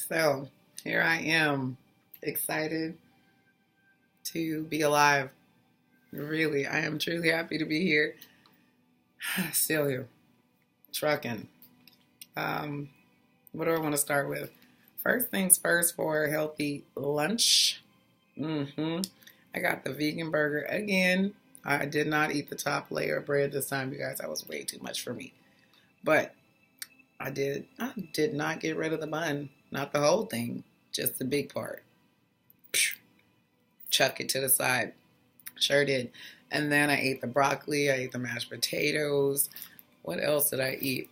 So here I am, excited to be alive. Really, I am truly happy to be here. Still here, trucking. Um, what do I want to start with? First things first for a healthy lunch. I got the vegan burger again. I did not eat the top layer of bread this time, you guys. That was way too much for me. But I did not get rid of the bun. Not the whole thing, just the big part. Chuck it to the side. Sure did. And then I ate the broccoli. I ate the mashed potatoes. What else did I eat?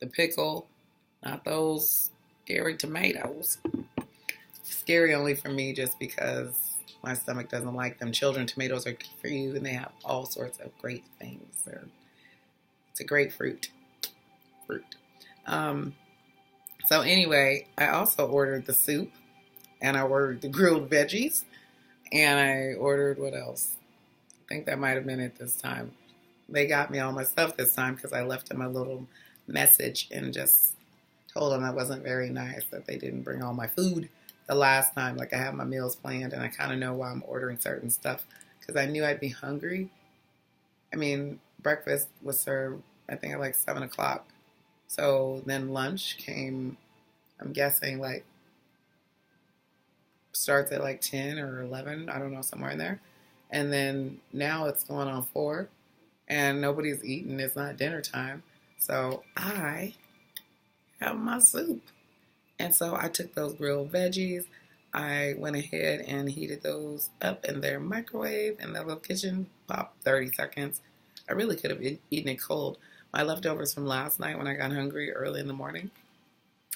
The pickle. Not those scary tomatoes. Scary only for me just because my stomach doesn't like them. Children tomatoes are good for you, and they have all sorts of great things. It's a great fruit. Um, so anyway, I also ordered the soup, and I ordered the grilled veggies, and I ordered what else? I think that might have been it this time. They got me all my stuff this time because I left them a little message and just told them that wasn't very nice that they didn't bring all my food the last time. Like I have my meals planned and I kind of know why I'm ordering certain stuff because I knew I'd be hungry. I mean, breakfast was served, I think, at like 7 o'clock. So then lunch came, I'm guessing, like starts at like 10 or 11. I don't know, somewhere in there. And then now it's going on 4 and nobody's eating. It's not dinner time. So I have my soup. And so I took those grilled veggies. I went ahead and heated those up in their microwave in their little kitchen, pop 30 seconds. I really could have eaten it cold. My leftovers from last night when I got hungry early in the morning,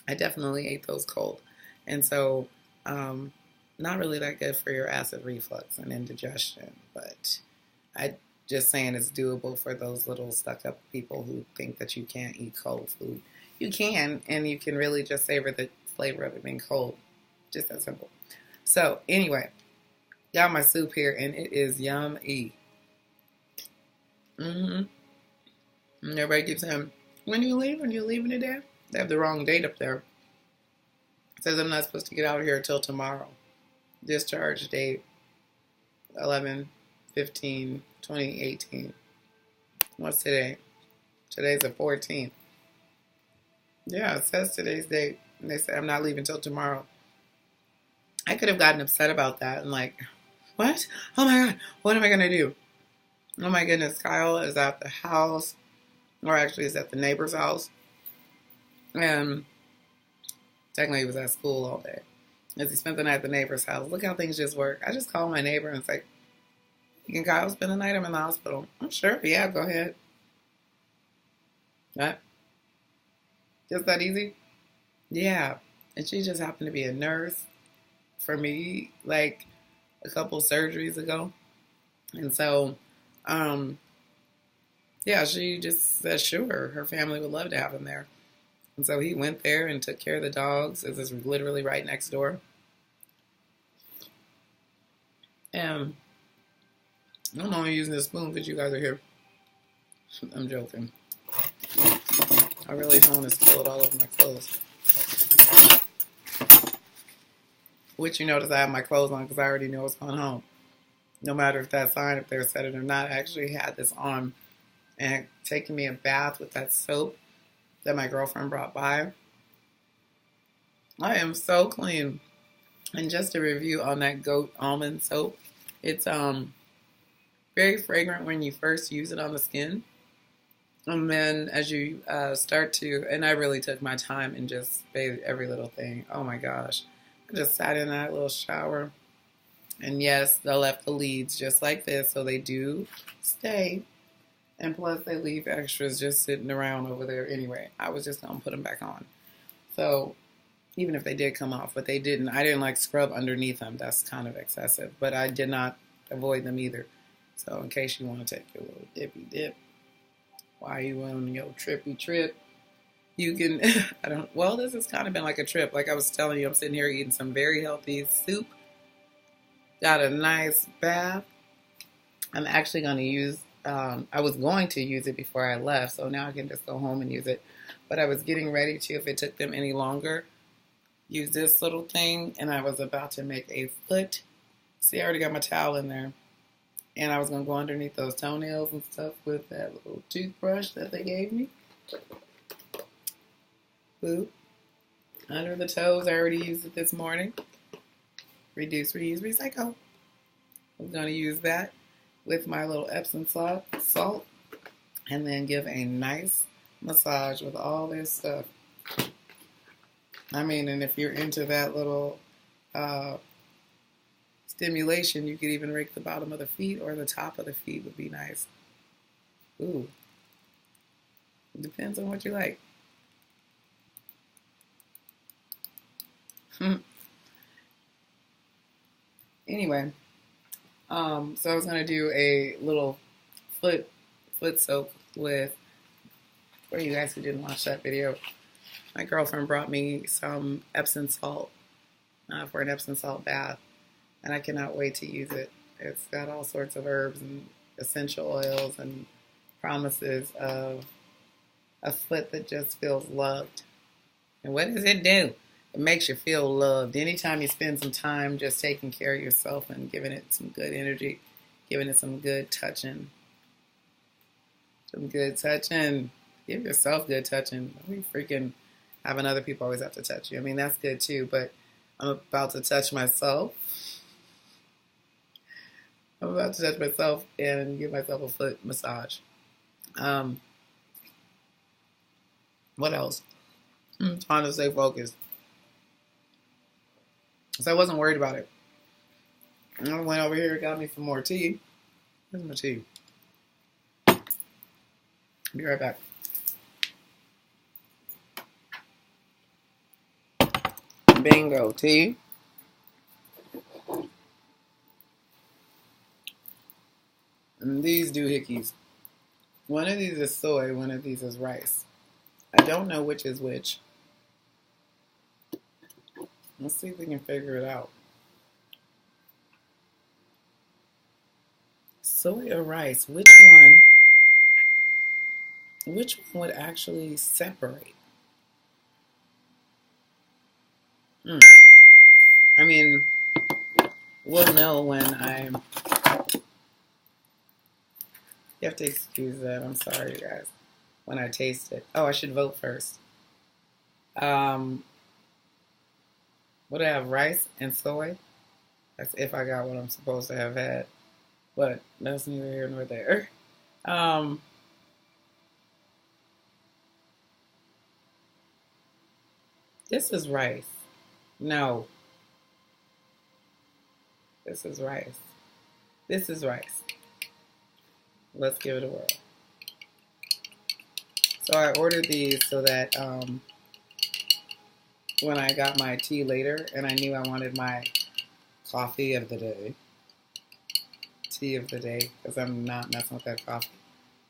I definitely ate those cold. And so, not really that good for your acid reflux and indigestion, but I just saying it's doable for those little stuck up people who think that you can't eat cold food. You can, and you can really just savor the flavor of it being cold. Just that simple. So anyway, got my soup here, and it is yummy. And everybody keeps saying, when you leave? When you leaving today? They have the wrong date up there. It says I'm not supposed to get out of here until tomorrow. Discharge date 11/15/2018. What's today? Today's the 14th. Yeah, it says today's date. And they say I'm not leaving till tomorrow. I could have gotten upset about that and like, what? Oh my God, what am I going to do? Oh my goodness, Kyle is at the house, or actually is at the neighbor's house. And technically he was at school all day. As he spent the night at the neighbor's house. Look how things just work. I just called my neighbor and it's like, can Kyle spend the night? I'm in the hospital. I'm sure. Yeah, go ahead. What? Just that easy? Yeah. And she just happened to be a nurse for me like a couple surgeries ago. And so, yeah, she just said sure. Her family would love to have him there. And so he went there and took care of the dogs. It was literally right next door. And I'm only using this spoon because you guys are here. I'm joking. I really don't want to spill it all over my clothes. Which you notice I have my clothes on because I already know what's going home. No matter if that sign up there said it or not, I actually had this on and taking me a bath with that soap that my girlfriend brought by. I am so clean. And just a review on that goat almond soap. It's very fragrant when you first use it on the skin. And then as you start to, and I really took my time and just bathed every little thing. Oh my gosh. I just sat in that little shower. And yes, they left the leads just like this, so they do stay. And plus they leave extras just sitting around over there anyway. I was just going to put them back on. So even if they did come off, but they didn't. I didn't like scrub underneath them. That's kind of excessive. But I did not avoid them either. So in case you want to take your little dippy dip while you on your trippy trip, you can, well, this has kind of been like a trip. Like I was telling you, I'm sitting here eating some very healthy soup. Got a nice bath. I'm actually going to use, I was going to use it before I left, so now I can just go home and use it. But I was getting ready to, if it took them any longer, use this little thing, and I was about to make a foot. See, I already got my towel in there. And I was going to go underneath those toenails and stuff with that little toothbrush that they gave me. Boop. Under the toes, I already used it this morning. Reduce, reuse, recycle. I'm going to use that with my little Epsom salt. And then give a nice massage with all this stuff. I mean, and if you're into that little stimulation, you could even rake the bottom of the feet, or the top of the feet would be nice. Ooh. Depends on what you like. Anyway, so I was gonna do a little foot soak with, for you guys who didn't watch that video, my girlfriend brought me some Epsom salt for an Epsom salt bath, and I cannot wait to use it. It's got all sorts of herbs and essential oils and promises of a foot that just feels loved. And what does it do? It makes you feel loved. Anytime you spend some time just taking care of yourself and giving it some good energy, giving it some good touching. Some good touching. Give yourself good touching. We freaking having other people always have to touch you. I mean, that's good too, but I'm about to touch myself. I'm about to touch myself and give myself a foot massage. What else? Trying to stay focused. So I wasn't worried about it. And I went over here and got me some more tea. Where's my tea? Be right back. Bingo tea. And these doohickeys. One of these is soy, one of these is rice. I don't know which is which. Let's see if we can figure it out. Soy or rice, which one would actually separate? I mean, we'll know when I'm... You have to excuse that. I'm sorry, you guys. When I taste it. Oh, I should vote first. Would I have rice and soy? That's if I got what I'm supposed to have had. But that's neither here nor there. This is rice. No. This is rice. This is rice. Let's give it a whirl. So I ordered these so that when I got my tea later and I knew I wanted my coffee of the day, tea of the day, because I'm not messing with that coffee.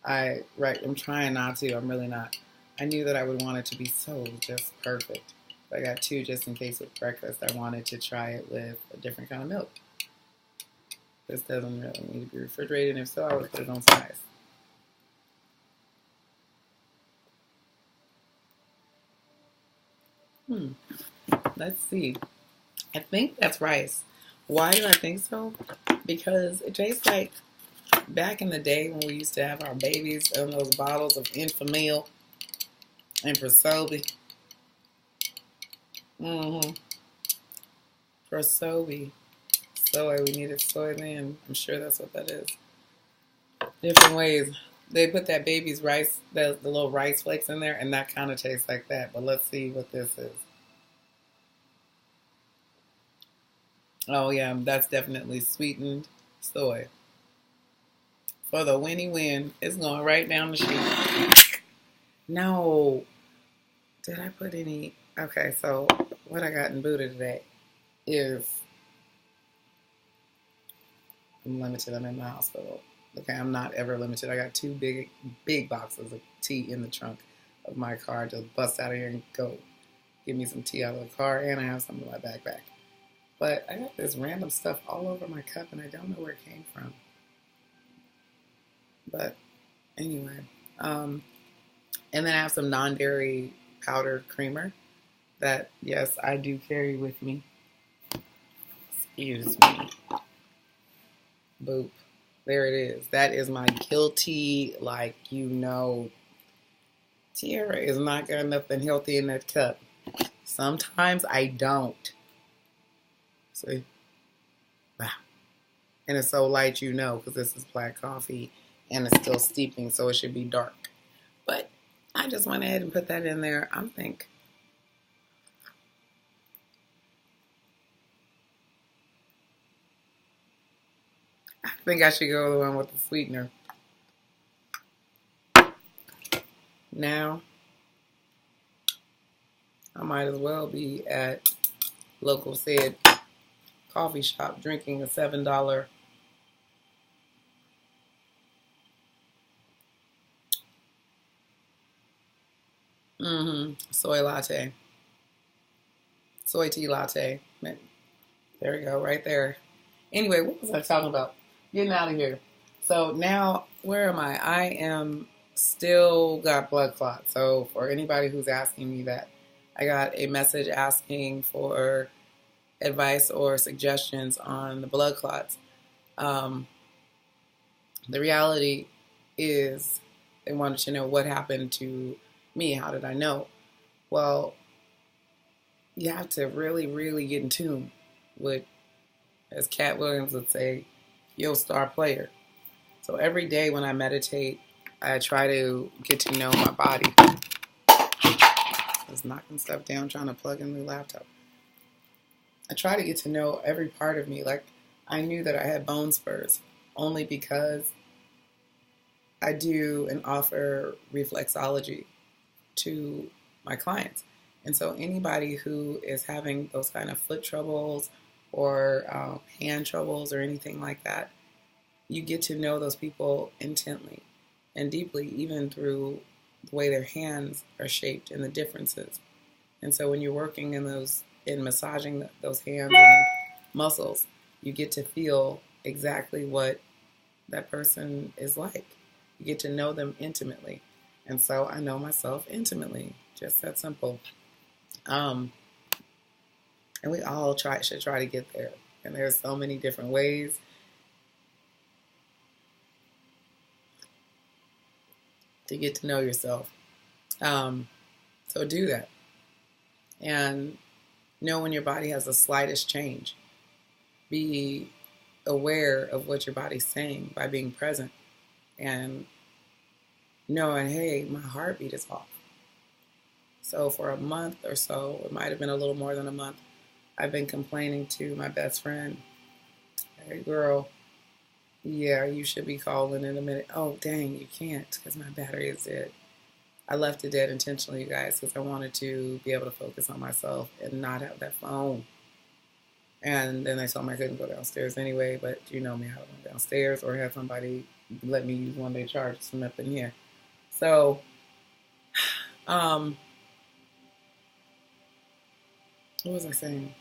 I'm trying not to. I'm really not. I knew that I would want it to be so just perfect. So I got two just in case with breakfast. I wanted to try it with a different kind of milk. This doesn't really need to be refrigerated. And if so, I would put it on some ice. Let's see. I think that's rice. Why do I think so? Because it tastes like back in the day when we used to have our babies in those bottles of Enfamil and Prosobi. Prosobi. Soy. We needed soy then. I'm sure that's what that is. Different ways. They put that baby's rice, the little rice flakes in there, and that kind of tastes like that. But let's see what this is. Oh, yeah, that's definitely sweetened soy. For the winnie win, it's going right down the sheet. No. Did I put any? Okay, so what I got in Buddha today is, I'm limited. I'm in the hospital. Okay, I'm not ever limited. I got two big boxes of tea in the trunk of my car to bust out of here and go get me some tea out of the car, and I have some in my backpack. But I got this random stuff all over my cup, and I don't know where it came from. But anyway, And then I have some non-dairy powdered creamer that, yes, I do carry with me. Excuse me. Boop. There it is. That is my guilty, Tiara is not got nothing healthy in that cup. Sometimes I don't. See? Wow. And it's so light, because this is black coffee and it's still steeping, so it should be dark. But I just went ahead and put that in there. I think I should go the one with the sweetener. Now, I might as well be at Local Said coffee shop drinking a $7 soy latte. Soy tea latte. There we go, right there. Anyway, what was I talking about? Getting out of here. So now, where am I? I am still got blood clots. So for anybody who's asking me that, I got a message asking for advice or suggestions on the blood clots. The reality is they wanted to know what happened to me. How did I know? Well, you have to really, really get in tune with, as Cat Williams would say, your star player. So every day when I meditate, I try to get to know my body. I was knocking stuff down, trying to plug in the laptop. I try to get to know every part of me. Like, I knew that I had bone spurs only because I do and offer reflexology to my clients. And so anybody who is having those kind of foot troubles or hand troubles or anything like that, you get to know those people intently and deeply, even through the way their hands are shaped and the differences. And so when you're working in massaging those hands and muscles, you get to feel exactly what that person is like. You get to know them intimately. And so I know myself intimately. Just that simple. And we all should try to get there. And there's so many different ways. To get to know yourself. So do that. And know when your body has the slightest change. Be aware of what your body's saying by being present. And knowing, hey, my heartbeat is off. So for a month or so, it might have been a little more than a month, I've been complaining to my best friend. Hey, girl, yeah, you should be calling in a minute. Oh, dang, you can't because my battery is dead. I left it dead intentionally, you guys, because I wanted to be able to focus on myself and not have that phone. And then they told me I couldn't go downstairs anyway, but you know me, I went downstairs or have somebody let me use one day charge from up in here. So, what was I saying?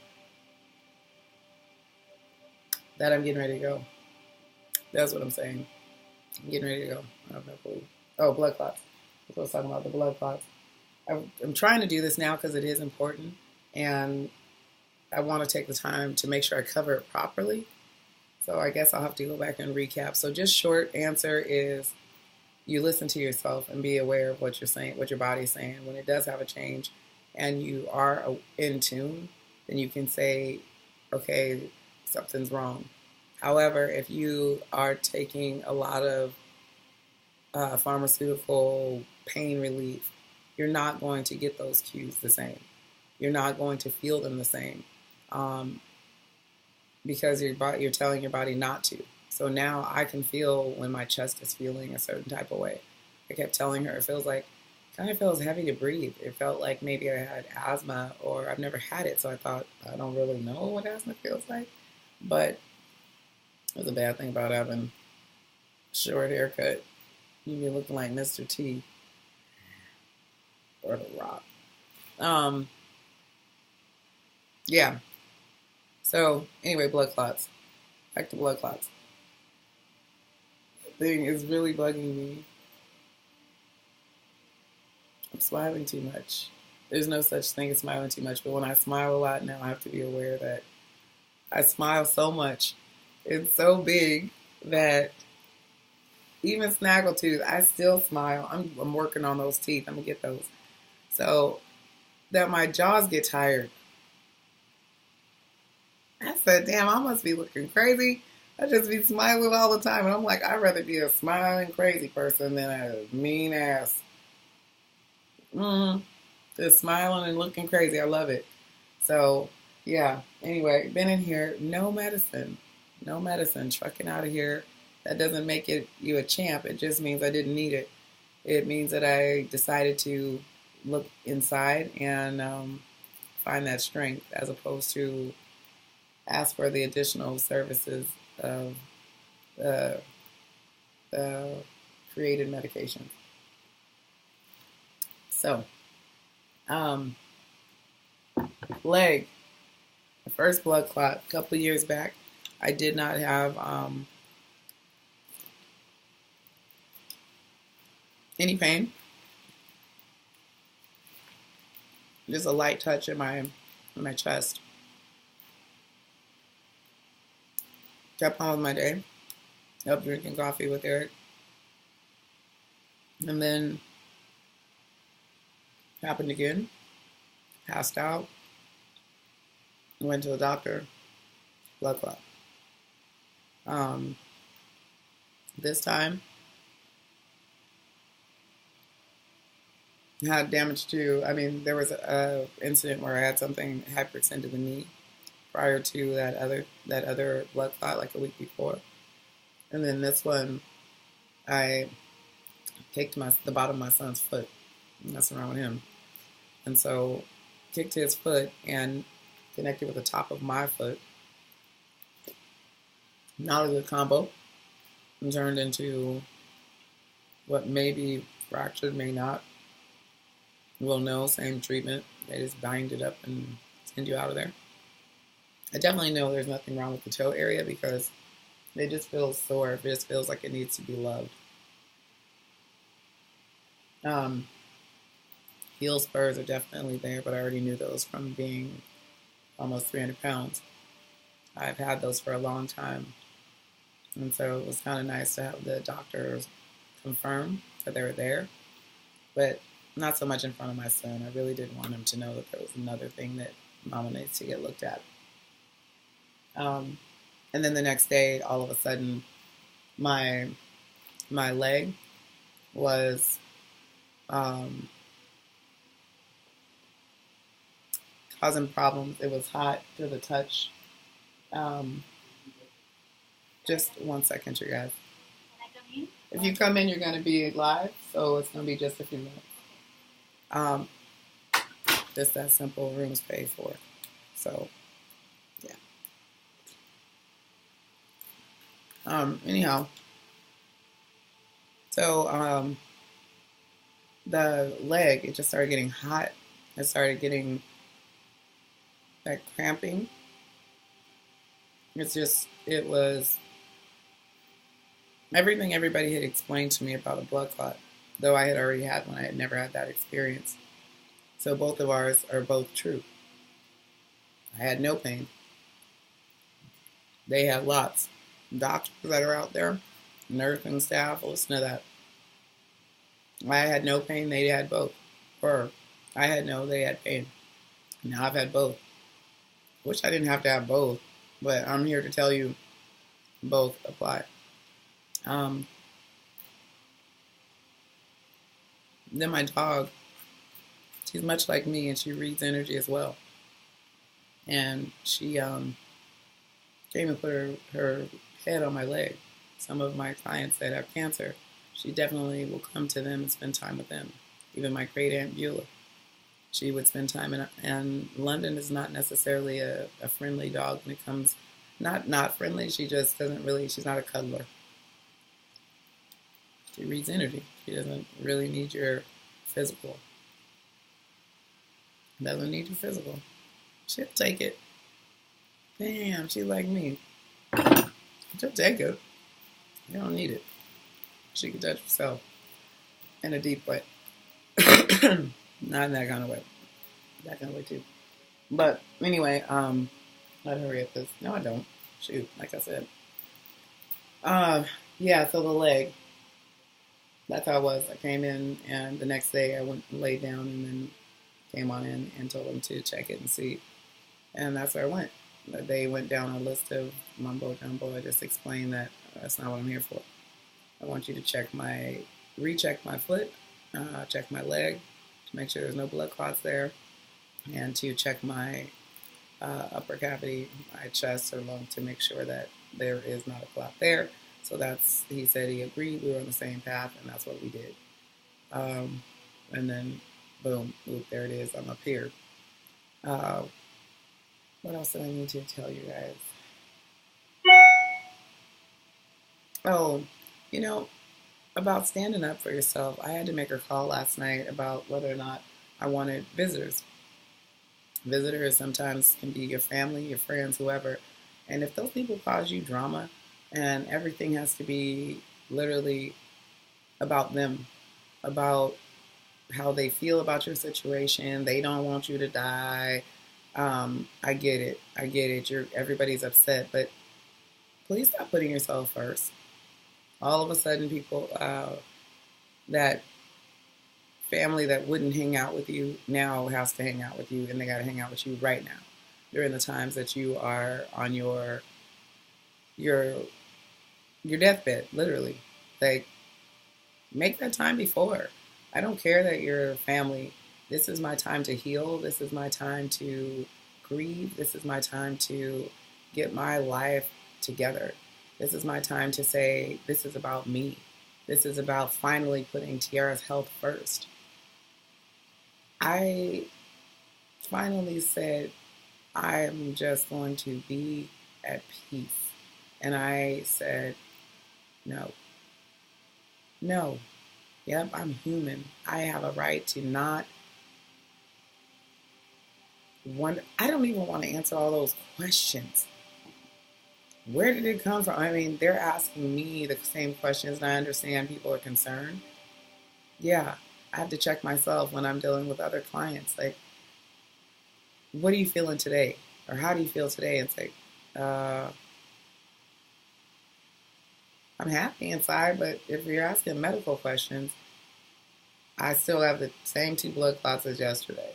That I'm getting ready to go. That's what I'm saying. I'm getting ready to go. I have no clue. Oh, blood clots. That's what I was talking about, the blood clots. I'm trying to do this now because it is important, and I want to take the time to make sure I cover it properly. So I guess I'll have to go back and recap. So just short answer is you listen to yourself and be aware of what you're saying, what your body's saying. When it does have a change and you are in tune, then you can say, okay, something's wrong. However, if you are taking a lot of pharmaceutical pain relief, you're not going to get those cues the same. You're not going to feel them the same because you're telling your body not to. So now I can feel when my chest is feeling a certain type of way. I kept telling her kind of feels heavy to breathe. It felt like maybe I had asthma or I've never had it, so I thought I don't really know what asthma feels like. But it was a bad thing about having a short haircut. You'd be looking like Mr. T or The Rock. Yeah. So anyway, blood clots. Back to blood clots. The thing is really bugging me. I'm smiling too much. There's no such thing as smiling too much, but when I smile a lot now, I have to be aware that I smile so much. It's so big that even Snaggletooth, I still smile. I'm working on those teeth. I'm going to get those. So that my jaws get tired. I said, damn, I must be looking crazy. I just be smiling all the time. And I'm like, I'd rather be a smiling crazy person than a mean ass. Just smiling and looking crazy. I love it. So, yeah. Anyway, been in here. No medicine. No medicine. Trucking out of here. That doesn't make you a champ. It just means I didn't need it. It means that I decided to look inside and find that strength as opposed to ask for the additional services of the created medication. So, leg, the first blood clot a couple of years back. I did not have any pain. Just a light touch in my chest. Kept on with my day. Up drinking coffee with Eric. And then happened again. Passed out. Went to the doctor. Blood clot. This time had damage to, there was a incident where I had something hyperextend to the knee prior to that other blood clot like a week before. And then this one, I kicked the bottom of my son's foot, messing around with him. And so kicked his foot and connected with the top of my foot. Not a good combo. And turned into what may be fractured, may not. We'll know, same treatment. They just bind it up and send you out of there. I definitely know there's nothing wrong with the toe area because it just feels sore. It just feels like it needs to be loved. Heel spurs are definitely there, but I already knew those from being almost 300 pounds. I've had those for a long time. And so it was kind of nice to have the doctors confirm that they were there. But not so much in front of my son. I really didn't want him to know that there was another thing that Mama needs to get looked at. And then the next day, all of a sudden, my leg was causing problems. It was hot to the touch. Just 1 second, you guys. If you come in, you're going to be live, so it's going to be just a few minutes. Just that simple, room's paid for. So, yeah. Anyhow, so the leg, it just started getting hot. It started getting that cramping. It was everything everybody had explained to me about a blood clot, though I had already had one. I had never had that experience. So both of ours are both true. I had no pain. They had lots. Doctors that are out there, nursing staff, listen to that. I had no pain, they had both. Or I had no, they had pain. Now I've had both. Wish I didn't have to have both, but I'm here to tell you both apply. Then my dog, she's much like me and she reads energy as well. And she came and put her head on my leg. Some of my clients that have cancer, she definitely will come to them and spend time with them. Even my great aunt Beulah, she would spend time and London is not necessarily a friendly dog when it comes, not friendly, she just doesn't really, she's not a cuddler. She reads energy. She doesn't really need your physical. Doesn't need your physical. She'll take it. Damn, she's like me. She'll take it. You don't need it. She can touch herself in a deep way. Not in that kind of way. That kind of way too. But anyway, I'd hurry up this. No, I don't. Shoot, like I said. Uh, yeah. So the leg. That's how I was. I came in, and the next day I went and laid down, and then came on in and told them to check it and see. And that's where I went. They went down a list of mumbo jumbo. I just explained that that's not what I'm here for. I want you to recheck my foot, check my leg to make sure there's no blood clots there, and to check my upper cavity, my chest or lung to make sure that there is not a clot there. So he said he agreed, we were on the same path, and that's what we did. And then, boom, there it is, I'm up here. What else did I need to tell you guys? Oh, about standing up for yourself. I had to make a call last night about whether or not I wanted visitors. Visitors sometimes can be your family, your friends, whoever. And if those people cause you drama and everything has to be literally about them, about how they feel about your situation, they don't want you to die. I get it. Everybody's upset, but please stop putting yourself first. All of a sudden, people, that family that wouldn't hang out with you now has to hang out with you, and they got to hang out with you right now during the times that you are on your deathbed, literally. Like, make that time before. I don't care that you're family. This is my time to heal. This is my time to grieve. This is my time to get my life together. This is my time to say, this is about me. This is about finally putting Tiara's health first. I finally said, I am just going to be at peace. And I said, no. No. Yep, I'm human. I have a right to not wonder. I don't even want to answer all those questions. Where did it come from? I mean, they're asking me the same questions, and I understand people are concerned. Yeah, I have to check myself when I'm dealing with other clients. Like, what are you feeling today? Or how do you feel today? And it's like, I'm happy inside, but if you're asking medical questions, I still have the same 2 blood clots as yesterday.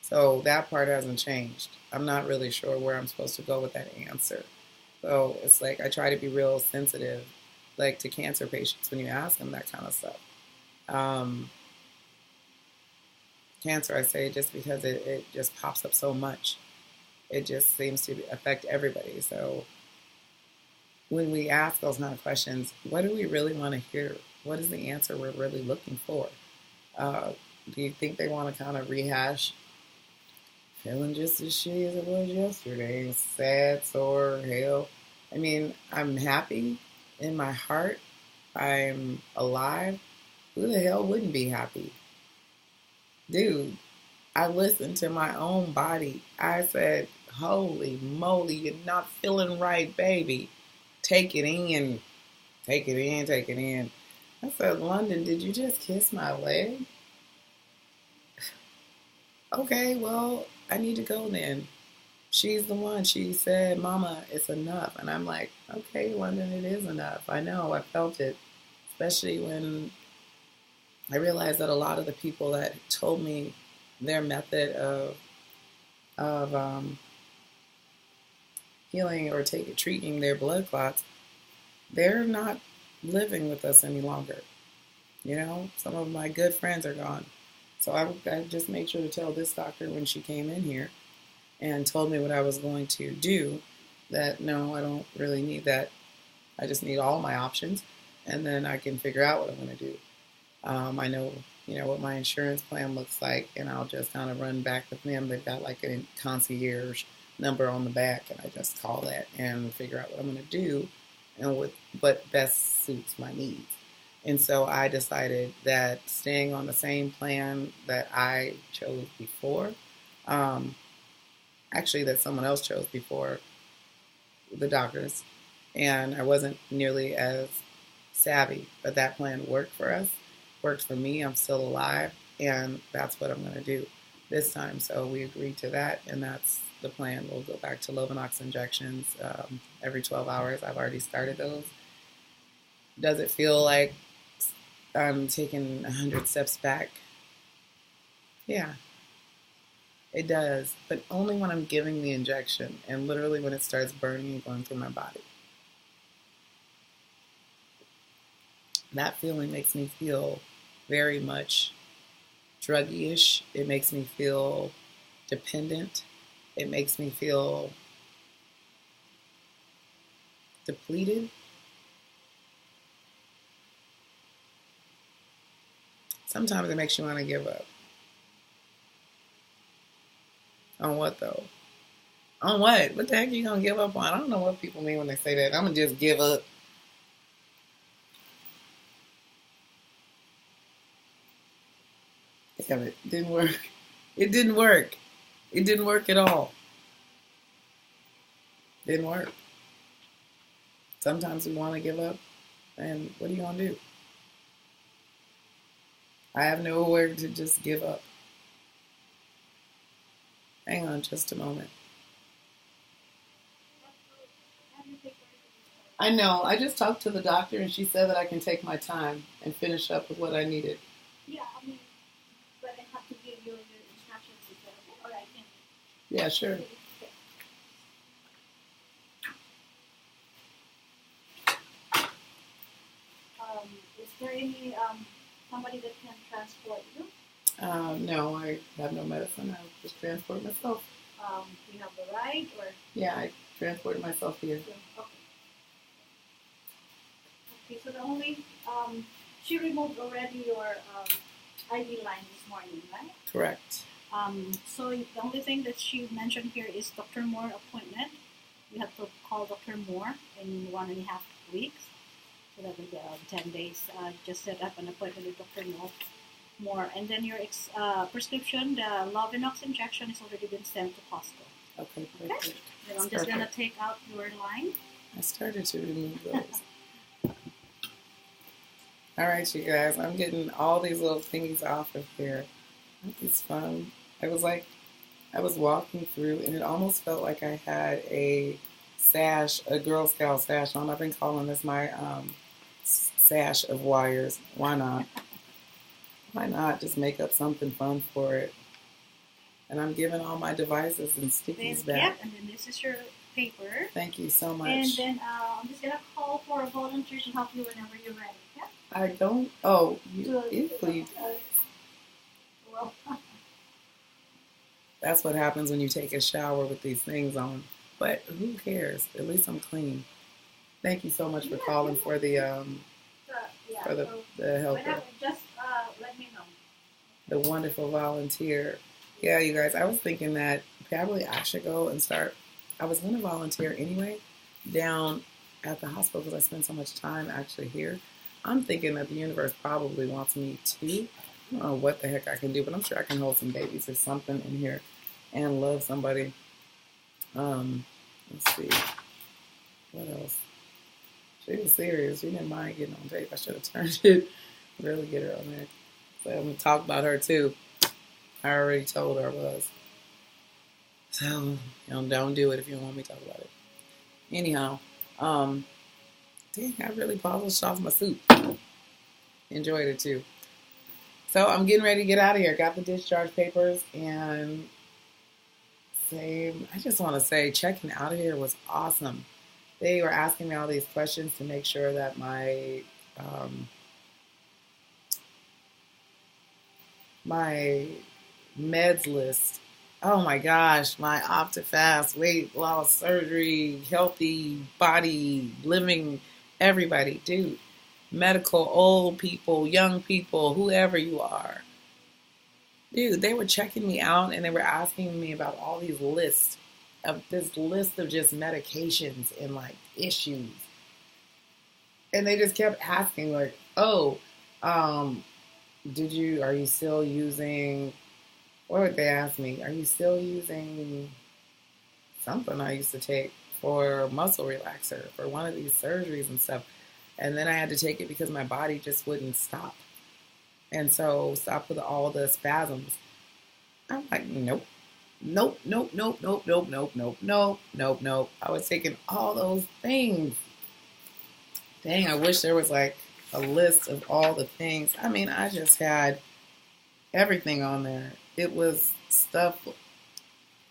So that part hasn't changed. I'm not really sure where I'm supposed to go with that answer. So it's like I try to be real sensitive, like to cancer patients when you ask them that kind of stuff. Cancer, I say, just because it just pops up so much. It just seems to affect everybody. So when we ask those kind of questions, what do we really want to hear? What is the answer we're really looking for? Do you think they want to kind of rehash feeling just as shitty as it was yesterday? Sad, sore, hell. I mean, I'm happy in my heart. I'm alive. Who the hell wouldn't be happy? Dude, I listened to my own body. I said, holy moly, you're not feeling right, baby. Take it in. Take it in, take it in. I said, London, did you just kiss my leg? Okay, well, I need to go then. She's the one. She said, Mama, it's enough. And I'm like, okay, London, it is enough. I know, I felt it. Especially when I realized that a lot of the people that told me their method of healing or treating their blood clots, they're not living with us any longer. Some of my good friends are gone. So I just made sure to tell this doctor when she came in here and told me what I was going to do, that no, I don't really need that. I just need all my options, and then I can figure out what I'm going to do. I know, what my insurance plan looks like, and I'll just kind of run back with them. They've got like a concierge number on the back, and I just call that and figure out what I'm going to do and what best suits my needs. And so I decided that staying on the same plan that I chose before, actually that someone else chose before the doctors, and I wasn't nearly as savvy, but that plan worked for us, worked for me. I'm still alive. and that's what I'm going to do this time. So we agreed to that, and that's the plan. We'll go back to Lovenox injections every 12 hours. I've already started those. Does it feel like I'm taking 100 steps back? Yeah, it does, but only when I'm giving the injection and literally when it starts burning and going through my body. That feeling makes me feel very much druggy-ish. It makes me feel dependent. It makes me feel depleted. Sometimes it makes you want to give up. On what, though? On what? What the heck are you going to give up on? I don't know what people mean when they say that. I'm going to just give up. Damn it. Didn't work. It didn't work. It didn't work at all. Didn't work. Sometimes we want to give up, and what are you going to do? I have nowhere to just give up. Hang on just a moment. I know. I just talked to the doctor, and she said that I can take my time and finish up with what I needed. Yeah, I mean, but I have to give you your instructions, is that okay? Or I can. Yeah, sure. Okay. Is there any somebody that can transport you? No, I have no medicine. I just transport myself. Do you have the ride or? Yeah, I transported myself here. Okay. Okay, so the only she removed already your IV line this morning, right? Correct. So the only thing that she mentioned here is Dr. Moore appointment. You have to call Dr. Moore in 1.5 weeks. So that will be 10 days. Just set up an appointment with Dr. Moore. And then your prescription, the Lovenox injection, has already been sent to Costco. Okay, perfect. Okay. Then I'm just going to take out your line. I started to remove those. All right, you guys. I'm getting all these little thingies off of here. It's fun. I was walking through, and it almost felt like I had a sash, a Girl Scout sash on. I've been calling this my sash of wires. Why not? Why not just make up something fun for it? And I'm giving all my devices and stickies back. Yep, and then this is your paper. Thank you so much. And then I'm just going to call for a volunteer to help you whenever you're ready. Yeah? I don't. Oh, you Well, that's what happens when you take a shower with these things on. But who cares? At least I'm clean. Thank you so much for calling for the the helper. whenever, just let me know. The wonderful volunteer. Yeah, you guys, I was thinking that probably I should go and start. I was going to volunteer anyway down at the hospital because I spend so much time actually here. I'm thinking that the universe probably wants me to. I don't know what the heck I can do, but I'm sure I can hold some babies or something in here and love somebody. Let's see. What else? She was serious. She didn't mind getting on tape. I should have turned it. Really get her on there. So I'm going to talk about her too. I already told her I was. So, don't do it if you don't want me to talk about it. Anyhow, dang, I really polished off my suit. Enjoyed it too. So I'm getting ready to get out of here. Got the discharge papers and I just want to say checking out of here was awesome. They were asking me all these questions to make sure that my my meds list. Oh my gosh, my Optifast, weight loss, surgery, healthy body, living, everybody, dude. Medical, old people, young people, whoever you are. Dude, they were checking me out and they were asking me about all these lists of this list of just medications and like issues. And they just kept asking like, oh, are you still using, what would they ask me? Are you still using something I used to take for muscle relaxer for one of these surgeries and stuff? And then I had to take it because my body just wouldn't stop. And so stop with all the spasms. I'm like, nope. Nope, nope, nope, nope, nope, nope, nope, nope, nope, nope. I was taking all those things. Dang, I wish there was like a list of all the things. I mean, I just had everything on there. It was stuff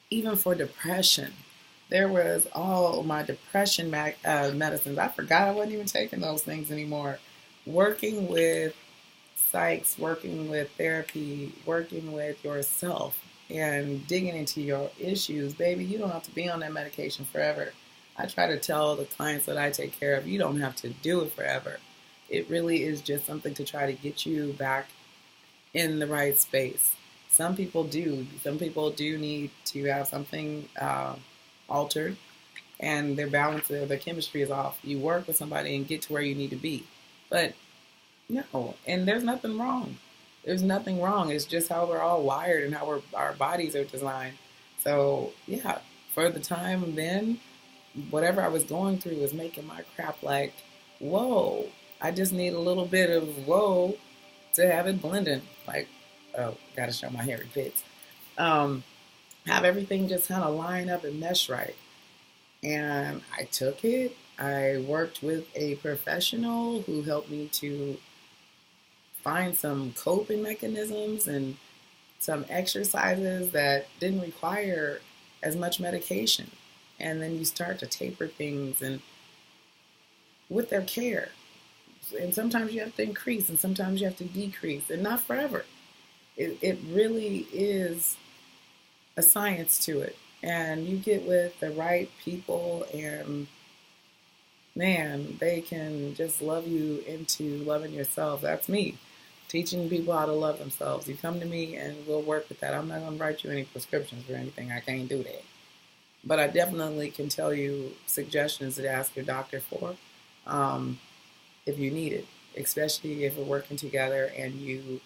even for depression. There was all my depression medicines. I forgot I wasn't even taking those things anymore. Working with psychs, working with therapy, working with yourself, and digging into your issues, baby, you don't have to be on that medication forever. I try to tell the clients that I take care of, you don't have to do it forever. It really is just something to try to get you back in the right space. Some people do. Some people do need to have something altered, and their balance, their chemistry is off. You work with somebody and get to where you need to be. But no, and there's nothing wrong. There's nothing wrong. It's just how we're all wired and how our bodies are designed. So yeah, for the time then, whatever I was going through was making my crap like, whoa. I just need a little bit of whoa to have it blending. Like, oh, gotta show my hairy pits. Um, have everything just kind of line up and mesh right. And I took it. I worked with a professional who helped me to find some coping mechanisms and some exercises that didn't require as much medication. And then you start to taper things and with their care. And sometimes you have to increase and sometimes you have to decrease, and not forever. It really is a science to it. And you get with the right people, and man, they can just love you into loving yourself. That's me, teaching people how to love themselves. You come to me and we'll work with that. I'm not going to write you any prescriptions for anything. I can't do that. But I definitely can tell you suggestions to ask your doctor for if you need it, especially if we're working together and you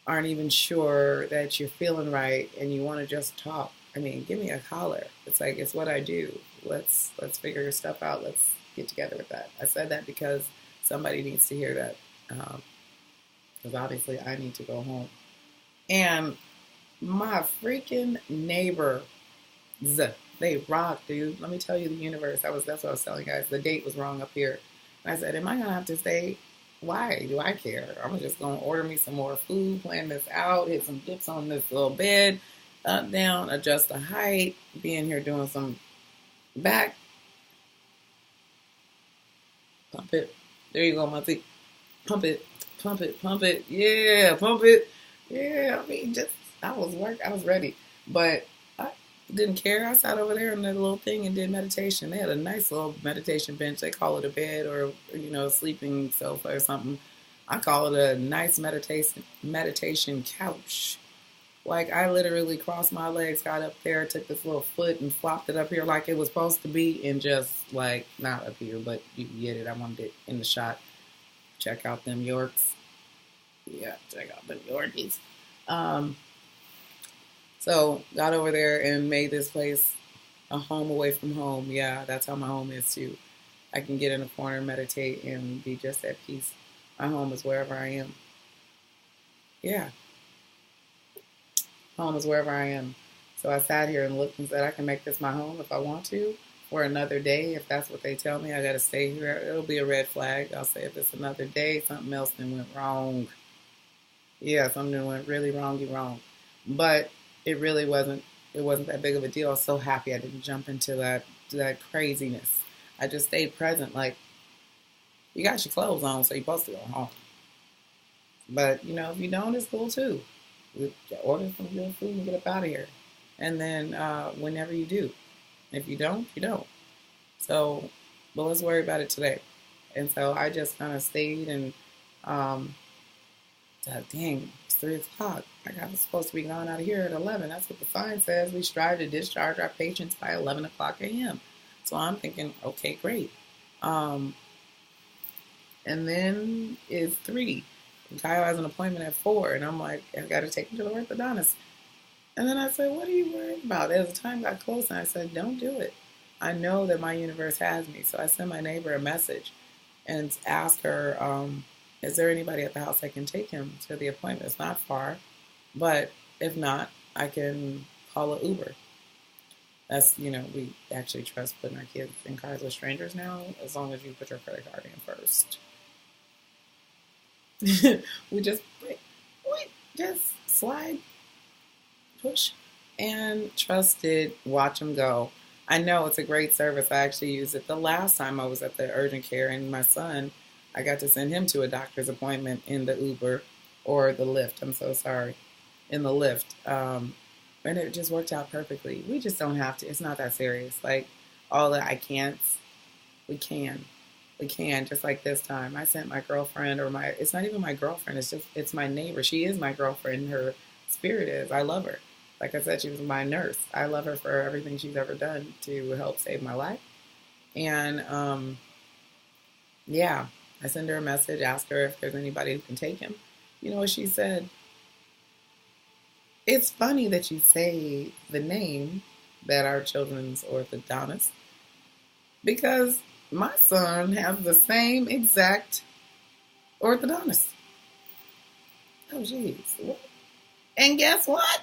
aren't even sure that you're feeling right and you want to just talk. I mean, give me a holler. It's like, it's what I do. Let's figure your stuff out. Let's get together with that. I said that because somebody needs to hear that. Because obviously I need to go home. And my freaking neighbors, they rock, dude. Let me tell you, the universe. That's what I was telling you guys. The date was wrong up here. And I said, am I gonna have to stay? Why do I care? I'm just gonna order me some more food, plan this out, hit some dips on this little bed, up, down, adjust the height, be in here doing some back. Pump it. There you go, Monty. Pump it, pump it, pump it. Yeah, pump it. Yeah, I mean, I was ready. But I didn't care. I sat over there in the little thing and did meditation. They had a nice little meditation bench. They call it a bed or, a sleeping sofa or something. I call it a nice meditation couch. Like, I literally crossed my legs, got up there, took this little foot and flopped it up here like it was supposed to be, and just, like, not up here, but you get it. I wanted it in the shot. Check out them Yorks. Yeah, check out them Yorkies. So, got over there and made this place a home away from home. Yeah, that's how my home is, too. I can get in a corner, meditate, and be just at peace. My home is wherever I am. Yeah. Home is wherever I am. So I sat here and looked and said, I can make this my home if I want to for another day. If that's what they tell me, I got to stay here. It'll be a red flag. I'll say if it's another day, something else then went wrong. Yeah, something went really wrong, But it really wasn't. It wasn't that big of a deal. I was so happy I didn't jump into that craziness. I just stayed present. Like, you got your clothes on, so you're supposed to go home. But, if you don't, it's cool too. Order some good food and get up out of here. And then whenever you do. If you don't, you don't. So, but let's worry about it today. And so I just kind of stayed and thought, dang, it's 3 o'clock. I was supposed to be gone out of here at 11. That's what the sign says. We strive to discharge our patients by 11 o'clock a.m. So I'm thinking, okay, great. And then it's 3. Kyle has an appointment at 4, and I'm like, I got to take him to the orthodontist. And then I said, what are you worried about? As the time got close, and I said, don't do it. I know that my universe has me. So I sent my neighbor a message and asked her is there anybody at the house that can take him to the appointment? It's not far, but if not, I can call an Uber. That's, we actually trust putting our kids in cars with strangers now, as long as you put your credit card in first. we just slide, push, and trust it, watch them go. I know it's a great service. I actually used it the last time I was at the urgent care, and my son, I got to send him to a doctor's appointment in the Uber, or the Lyft, I'm so sorry, in the Lyft. And it just worked out perfectly. We just don't have to. It's not that serious. Like, all the I can'ts, we can. We can, just like this time. I sent my girlfriend, it's not even my girlfriend, it's my neighbor. She is my girlfriend. Her spirit is. I love her. Like I said, she was my nurse. I love her for everything she's ever done to help save my life. And, yeah, I send her a message, ask her if there's anybody who can take him. You know what she said? It's funny that you say the name that our children's orthodontist, because my son has the same exact orthodontist. Oh, jeez. And guess what?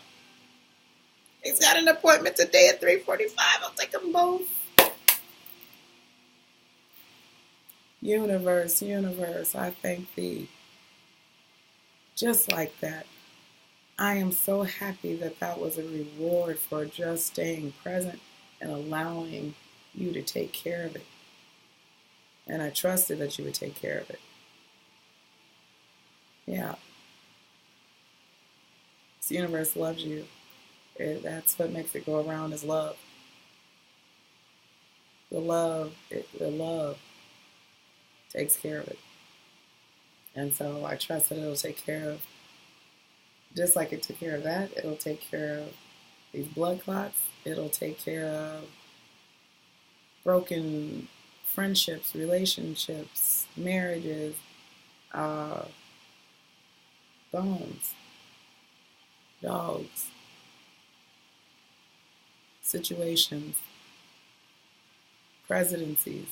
He's got an appointment today at 3:45. I'll take them both. Universe, I thank thee. Just like that. I am so happy that was a reward for just staying present and allowing you to take care of it. And I trusted that you would take care of it. Yeah. This universe loves you. That's what makes it go around, is love. The love takes care of it. And so I trust that it'll take care of, just like it took care of that, it'll take care of these blood clots. It'll take care of broken friendships, relationships, marriages, bones, dogs, situations, presidencies,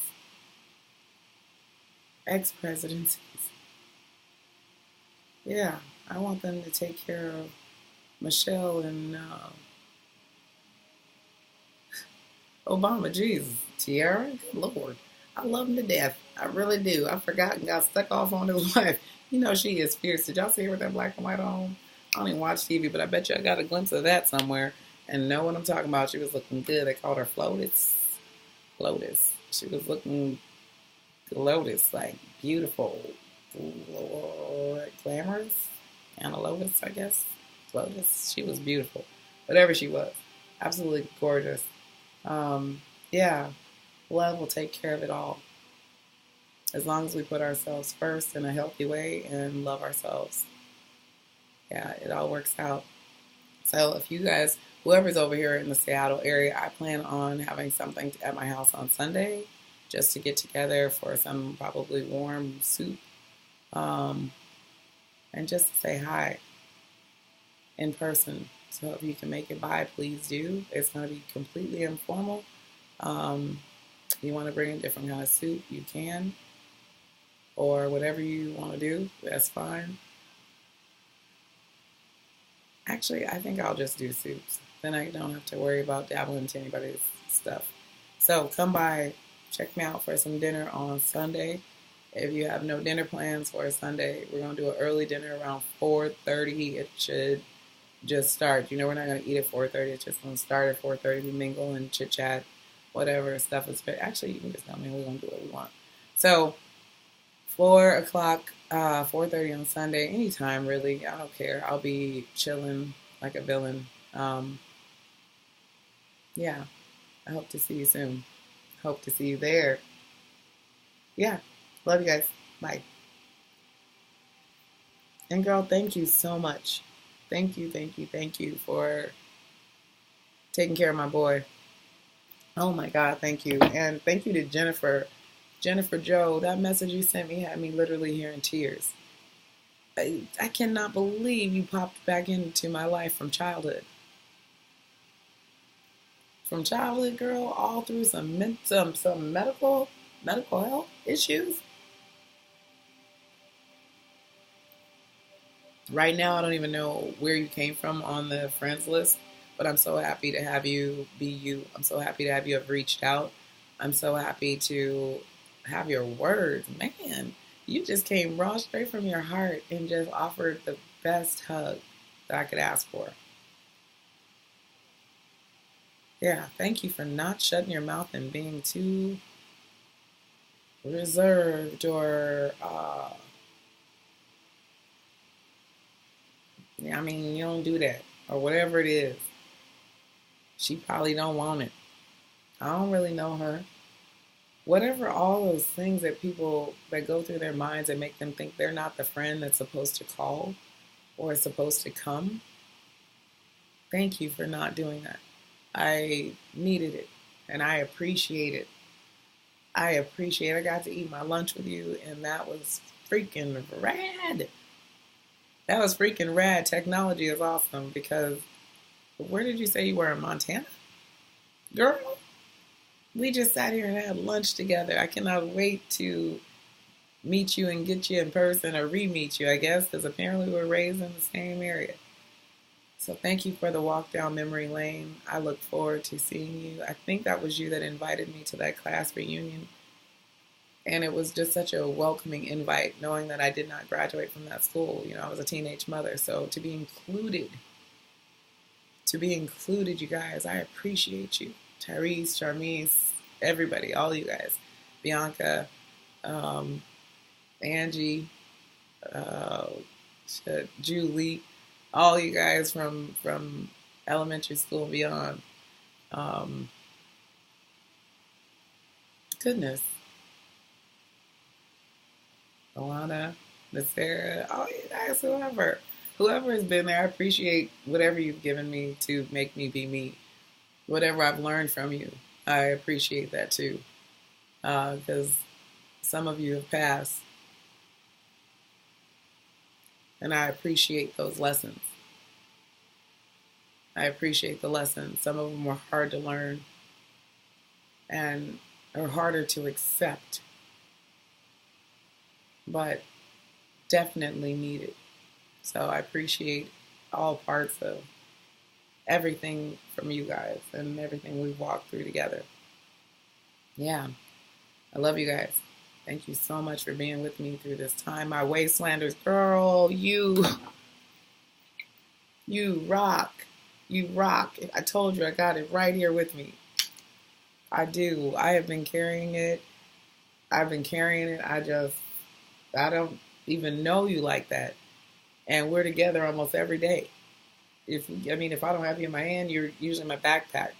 ex-presidencies. Yeah, I want them to take care of Michelle and Obama. Jesus, Tiara, good Lord. I love him to death. I really do. I forgot and got stuck off on his wife. You know she is fierce. Did y'all see her with that black and white on? I don't even watch TV, but I bet you I got a glimpse of that somewhere and know what I'm talking about. She was looking good. They called her Flotus. She was looking Lotus, like beautiful, glamorous. Anna Lotus, I guess. Lotus. She was beautiful. Whatever she was. Absolutely gorgeous. Yeah. Love will take care of it all. As long as we put ourselves first in a healthy way and love ourselves. Yeah, it all works out. So if you guys, whoever's over here in the Seattle area, I plan on having something at my house on Sunday just to get together for some probably warm soup. And just to say hi in person. So if you can make it by, please do. It's going to be completely informal. If you want to bring a different kind of soup, you can. Or whatever you want to do, that's fine. Actually, I think I'll just do soups. Then I don't have to worry about dabbling into anybody's stuff. So come by, check me out for some dinner on Sunday. If you have no dinner plans for a Sunday, we're going to do an early dinner around 4:30. It should just start. You know, we're not going to eat at 4:30. It's just going to start at 4:30. We mingle and chit-chat, whatever stuff is fit. Actually, you can just tell me we're going to do what we want. So 4 o'clock, 4:30 on Sunday, anytime really. I don't care. I'll be chilling like a villain. Yeah, I hope to see you soon. Hope to see you there. Yeah, love you guys. Bye. And girl, thank you so much. Thank you for taking care of my boy. Oh my God, thank you. And thank you to Jennifer Joe. That message you sent me had me literally here in tears. I cannot believe you popped back into my life from childhood. From childhood, girl, all through some medical health issues. Right now, I don't even know where you came from on the friends list, but I'm so happy to have you be you. I'm so happy to have you have reached out. I'm so happy to have your words. Man, you just came raw straight from your heart and just offered the best hug that I could ask for. Yeah, thank you for not shutting your mouth and being too reserved or, yeah, I mean, you don't do that or whatever it is. She probably don't want it. I don't really know her. Whatever all those things that people that go through their minds that make them think they're not the friend that's supposed to call or is supposed to come. Thank you for not doing that. I needed it and I appreciate it. I got to eat my lunch with you and that was freaking rad. That was freaking rad. Technology is awesome because where did you say you were in Montana? Girl, we just sat here and had lunch together. I cannot wait to meet you and get you in person or re-meet you, I guess, because apparently we're raised in the same area. So thank you for the walk down memory lane. I look forward to seeing you. I think that was you that invited me to that class reunion. And it was just such a welcoming invite, knowing that I did not graduate from that school. You know, I was a teenage mother. So to be included, you guys, I appreciate you. Tyrese, Charmise, everybody, all you guys. Bianca, Angie, uh, Julie, all you guys from elementary school and beyond. Goodness. Alana, Nasara, all you guys, whoever. Whoever has been there, I appreciate whatever you've given me to make me be me. Whatever I've learned from you, I appreciate that too. Because some of you have passed, and I appreciate those lessons. I appreciate the lessons. Some of them were hard to learn and are harder to accept, but definitely needed. So I appreciate all parts of everything from you guys and everything we've walked through together. Yeah, I love you guys. Thank you so much for being with me through this time. My Wastelanders, girl, you rock. You rock. I told you I got it right here with me. I do. I have been carrying it. I don't even know you like that. And we're together almost every day. If I don't have you in my hand, you're usually in my backpack.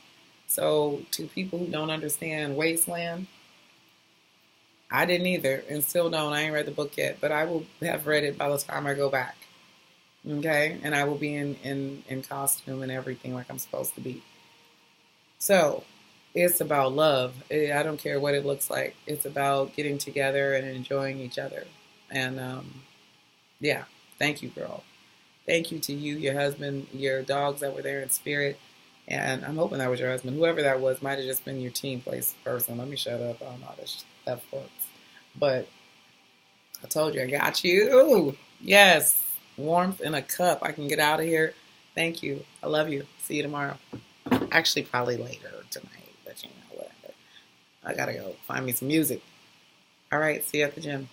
So to people who don't understand Wasteland, I didn't either and still don't. I ain't read the book yet, but I will have read it by the time I go back. Okay? And I will be in costume and everything like I'm supposed to be. So it's about love. I don't care what it looks like. It's about getting together and enjoying each other. And yeah, thank you, girl. Thank you to you, your husband, your dogs that were there in spirit. And I'm hoping that was your husband. Whoever that was might have just been your team place person. Let me shut up. I don't know how this stuff works. But I told you I got you. Yes. Warmth in a cup. I can get out of here. Thank you. I love you. See you tomorrow. Actually, probably later tonight. But you know, whatever. I gotta go find me some music. All right. See you at the gym.